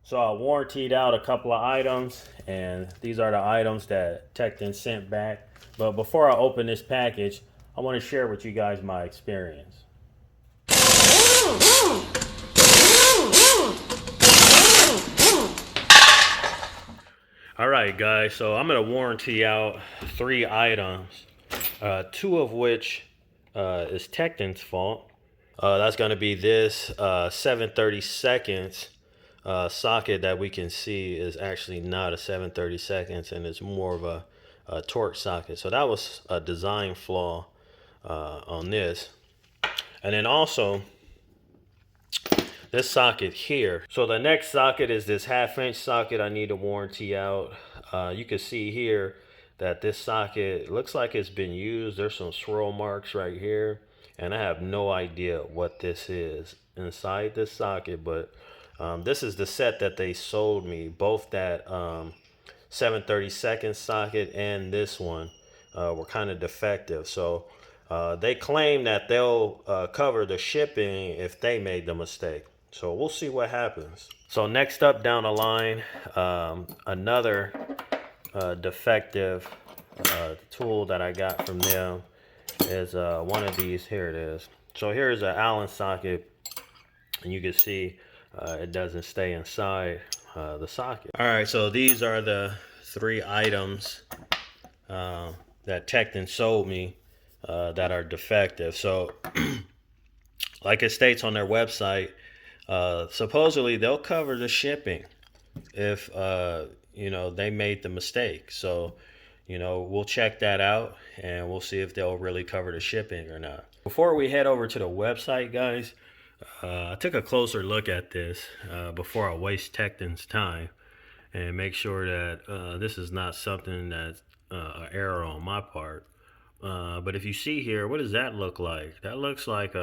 So I warrantied out a couple of items, and these are the items that Tekton sent back. But before I open this package, I want to share with you guys my experience. All right, guys, so I'm going to warranty out 3 items, 2 of which is Tekton's fault. That's going to be this 7/32 socket that we can see is actually not a 7/32, and it's more of a torque socket. So that was a design flaw on this. And then also this socket here. So the next socket is this 1/2" socket I need to warranty out. You can see here that this socket looks like it's been used. There's some swirl marks right here, and I have no idea what this is inside this socket, but this is the set that they sold me. Both that 7/32 socket and this one were kind of defective. So they claim that they'll cover the shipping if they made the mistake. So we'll see what happens. So next up down the line, another defective tool that I got from them is one of these. Here it is. So here's an Allen socket, and you can see it doesn't stay inside the socket. All right, so these are the 3 items that Tekton sold me that are defective. So like it states on their website, supposedly they'll cover the shipping if you know, they made the mistake. So you know, we'll check that out and we'll see if they'll really cover the shipping or not. Before we head over to the website, guys, I took a closer look at this before I waste Tekton's time and make sure that this is not something that's an error on my part. But if you see here, what does that look like? That looks like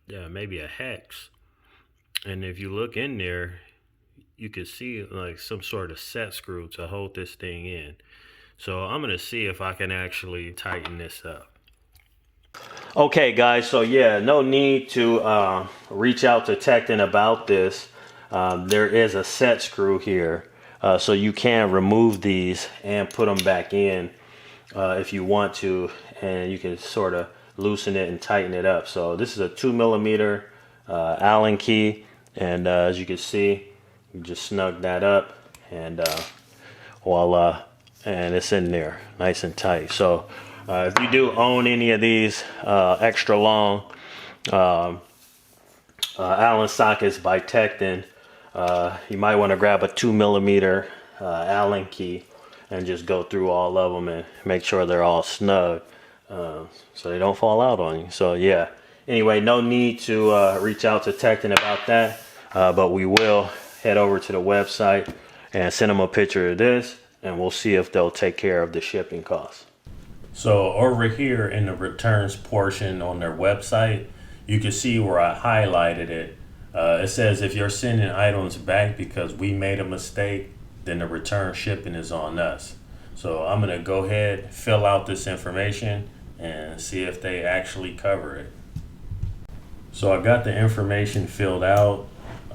maybe a hex. And if you look in there, you can see like some sort of set screw to hold this thing in. So I'm gonna see if I can actually tighten this up. Okay, guys, so yeah, no need to reach out to Tekton about this. There is a set screw here, so you can remove these and put them back in if you want to, and you can sort of loosen it and tighten it up. So this is a 2mm Allen key, and as you can see, you just snug that up, and voila, and it's in there nice and tight. So if you do own any of these extra long Allen sockets by Tekton, you might want to grab a 2mm Allen key and just go through all of them and make sure they're all snug so they don't fall out on you. So yeah, anyway, no need to reach out to Tekton about that, but we will head over to the website and send them a picture of this, and we'll see if they'll take care of the shipping costs. So over here in the returns portion on their website, you can see where I highlighted it. It says if you're sending items back because we made a mistake, then the return shipping is on us. So I'm gonna go ahead, fill out this information and see if they actually cover it. So I got the information filled out,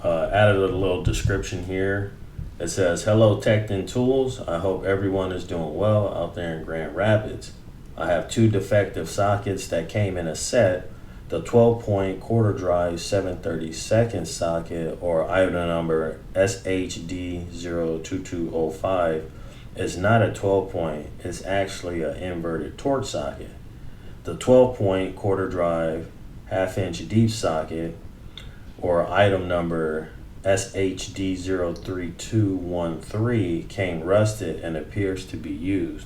added a little description here. It says, "Hello Tekton Tools, I hope everyone is doing well out there in Grand Rapids. I have 2 defective sockets that came in a set. The 12-point quarter drive 7/32 socket, or item number SHD02205, is not a 12-point, it's actually an inverted torque socket. The 12-point quarter drive 1/2" deep socket, or item number SHD03213, came rusted and appears to be used."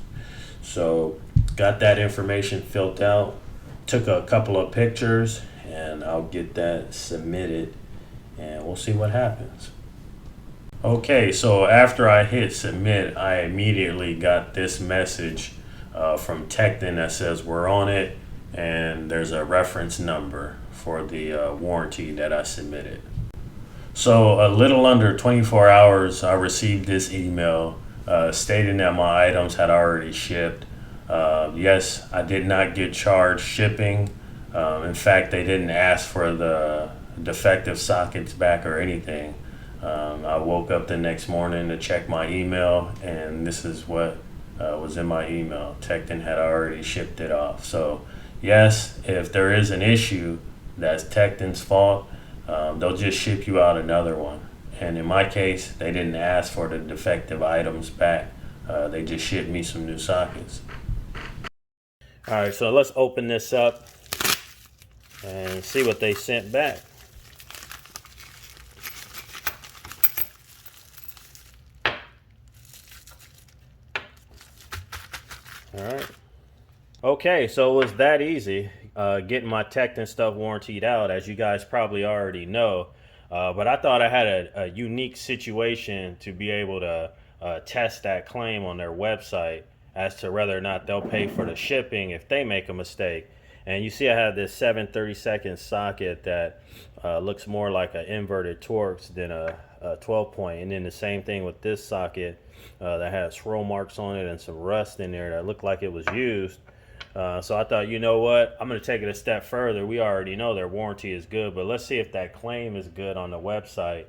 So got that information filled out, took a couple of pictures, and I'll get that submitted and we'll see what happens. Okay, so after I hit submit, I immediately got this message from Tekton that says we're on it, and there's a reference number for the warranty that I submitted. So a little under 24 hours, I received this email stating that my items had already shipped. Yes, I did not get charged shipping. In fact, they didn't ask for the defective sockets back or anything. I woke up the next morning to check my email, and this is what was in my email. Tekton had already shipped it off. So yes, if there is an issue that's Tekton's fault, they'll just ship you out another one. And in my case, they didn't ask for the defective items back. They just shipped me some new sockets. All right, so let's open this up and see what they sent back. All right. Okay, so it was that easy getting my Tekton stuff warrantied out, as you guys probably already know. But I thought I had a unique situation to be able to test that claim on their website as to whether or not they'll pay for the shipping if they make a mistake. And you see I have this 7/32 socket that looks more like an inverted Torx than a 12 point. And then the same thing with this socket that has swirl marks on it and some rust in there that looked like it was used. So I thought, you know what, I'm going to take it a step further. We already know their warranty is good, but let's see if that claim is good on the website.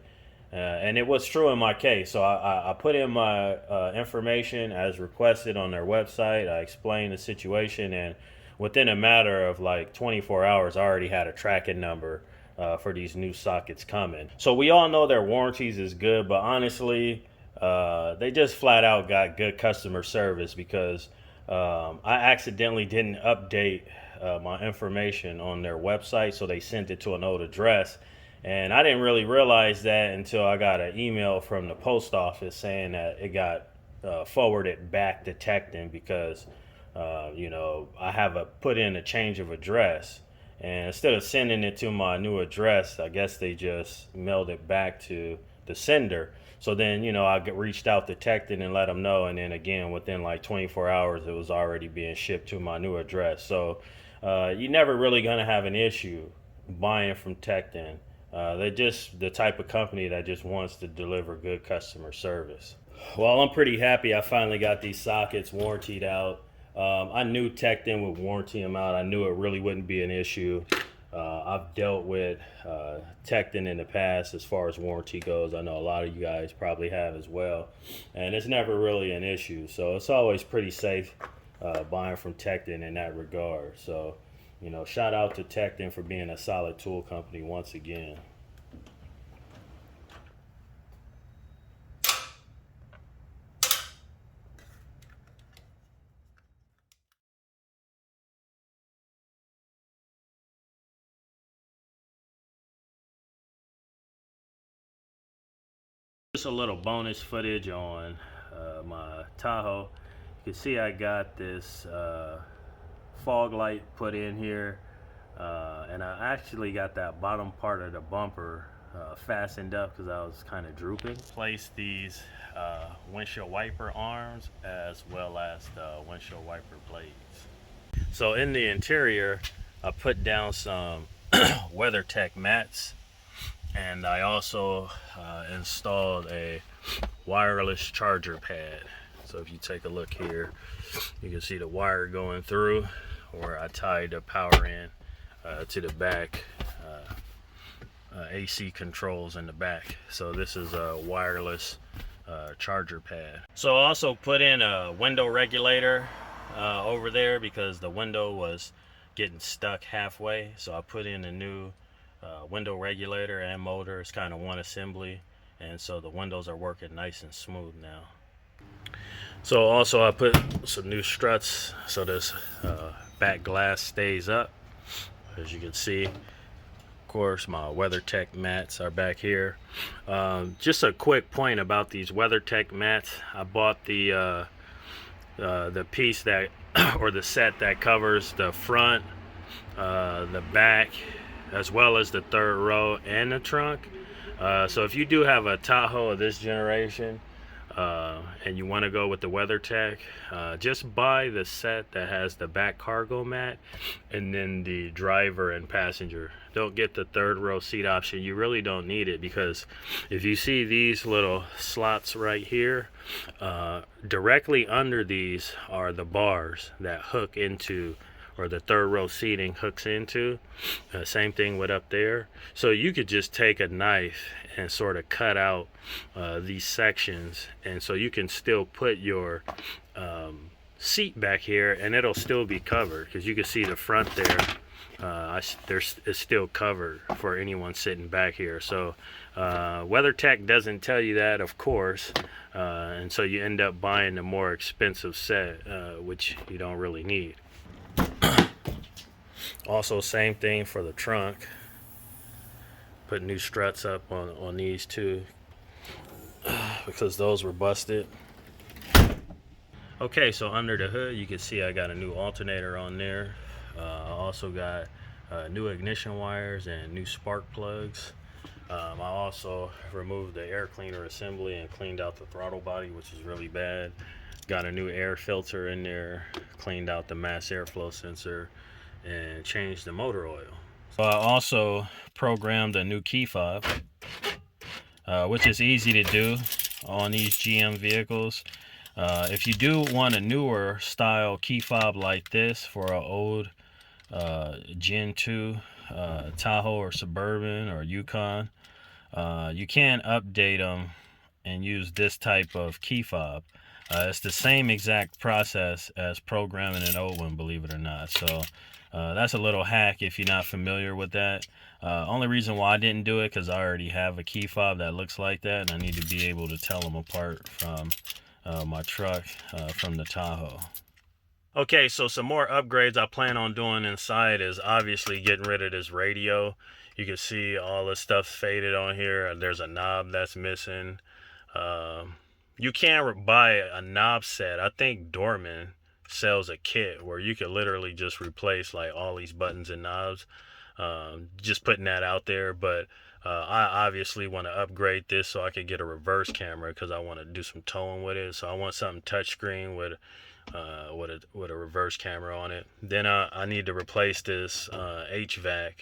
And it was true in my case. So I put in my information as requested on their website. I explained the situation, and within a matter of like 24 hours, I already had a tracking number for these new sockets coming. So we all know their warranties is good, but honestly, they just flat out got good customer service because I accidentally didn't update my information on their website, so they sent it to an old address. And I didn't really realize that until I got an email from the post office saying that it got forwarded back to Tekton because, you know, I have put in a change of address. And instead of sending it to my new address, I guess they just mailed it back to the sender. So then, you know, I reached out to Tekton and let them know. And then again, within like 24 hours, it was already being shipped to my new address. So you're never really going to have an issue buying from Tekton. They're just the type of company that just wants to deliver good customer service. Well, I'm pretty happy I finally got these sockets warrantied out. I knew Tekton would warranty them out. I knew it really wouldn't be an issue. I've dealt with Tekton in the past as far as warranty goes. I know a lot of you guys probably have as well. And it's never really an issue. So it's always pretty safe buying from Tekton in that regard. So, you know, shout out to Tekton for being a solid tool company once again. Just a little bonus footage on my Tahoe. You can see I got this fog light put in here. And I actually got that bottom part of the bumper fastened up because I was kind of drooping. Place these windshield wiper arms as well as the windshield wiper blades. So in the interior, I put down some WeatherTech mats, and I also installed a wireless charger pad. So if you take a look here, you can see the wire going through where I tied the power in to the back AC controls in the back. So this is a wireless charger pad. So I also put in a window regulator over there because the window was getting stuck halfway. So I put in a new window regulator and motor. It's kind of one assembly, and so the windows are working nice and smooth now. So also I put some new struts so this back glass stays up. As you can see, of course, my WeatherTech mats are back here. Just a quick point about these WeatherTech mats. I bought the piece that or the set that covers the front, the back, as well as the third row and the trunk. So if you do have a Tahoe of this generation and you want to go with the WeatherTech, just buy the set that has the back cargo mat and then the driver and passenger. Don't get the third row seat option. You really don't need it, because if you see these little slots right here, directly under these are the bars that hook into or the third row seating hooks into. Same thing with up there. So you could just take a knife and sort of cut out these sections, and so you can still put your seat back here and it'll still be covered, because you can see the front there. It's still covered for anyone sitting back here. So WeatherTech doesn't tell you that, of course, and so you end up buying a more expensive set, which you don't really need. Also, same thing for the trunk. Put new struts up on these too, because those were busted. Okay, so under the hood you can see I got a new alternator on there. I also got new ignition wires and new spark plugs. I also removed the air cleaner assembly and cleaned out the throttle body, which is really bad. Got a new air filter in there, cleaned out the mass airflow sensor, and changed the motor oil. So I also programmed a new key fob, which is easy to do on these GM vehicles. If you do want a newer style key fob like this for an old Gen 2 Tahoe or Suburban or Yukon, you can update them and use this type of key fob. It's the same exact process as programming an old one, believe it or not. So that's a little hack if you're not familiar with that. Only reason why I didn't do it because I already have a key fob that looks like that, and I need to be able to tell them apart from my truck from the Tahoe. Okay, so some more upgrades I plan on doing inside is obviously getting rid of this radio. You can see all the stuff faded on here. There's a knob that's missing. You can buy a knob set. I think Dorman sells a kit where you can literally just replace like all these buttons and knobs. Just putting that out there. But I obviously want to upgrade this so I could get a reverse camera, because I want to do some towing with it. So I want something touchscreen with a reverse camera on it. Then I need to replace this HVAC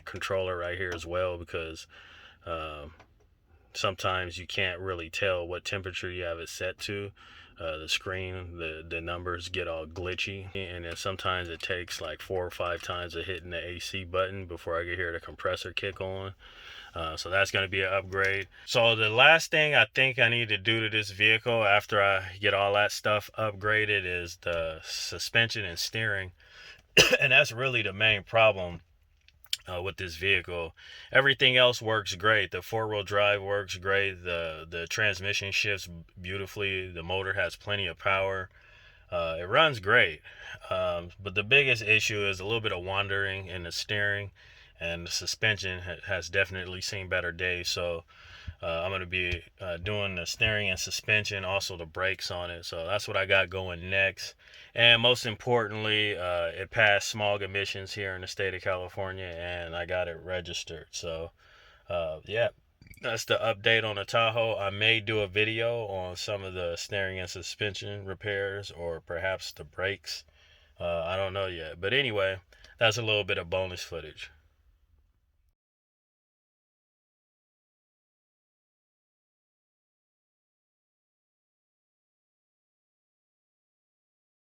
controller right here as well, because sometimes you can't really tell what temperature you have it set to. The screen, the numbers get all glitchy, and then sometimes it takes like 4 or 5 times of hitting the AC button before I can hear the compressor kick on. So that's going to be an upgrade. So the last thing I think I need to do to this vehicle after I get all that stuff upgraded is the suspension and steering. And that's really the main problem with this vehicle. Everything else works great. The 4-wheel drive works great. The transmission shifts beautifully. The motor has plenty of power. It runs great. But the biggest issue is a little bit of wandering in the steering, and the suspension has definitely seen better days. So I'm going to be doing the steering and suspension, also the brakes on it. So that's what I got going next. And most importantly, it passed smog emissions here in the state of California, and I got it registered. So yeah, that's the update on the Tahoe. I may do a video on some of the steering and suspension repairs, or perhaps the brakes. I don't know yet. But anyway, that's a little bit of bonus footage.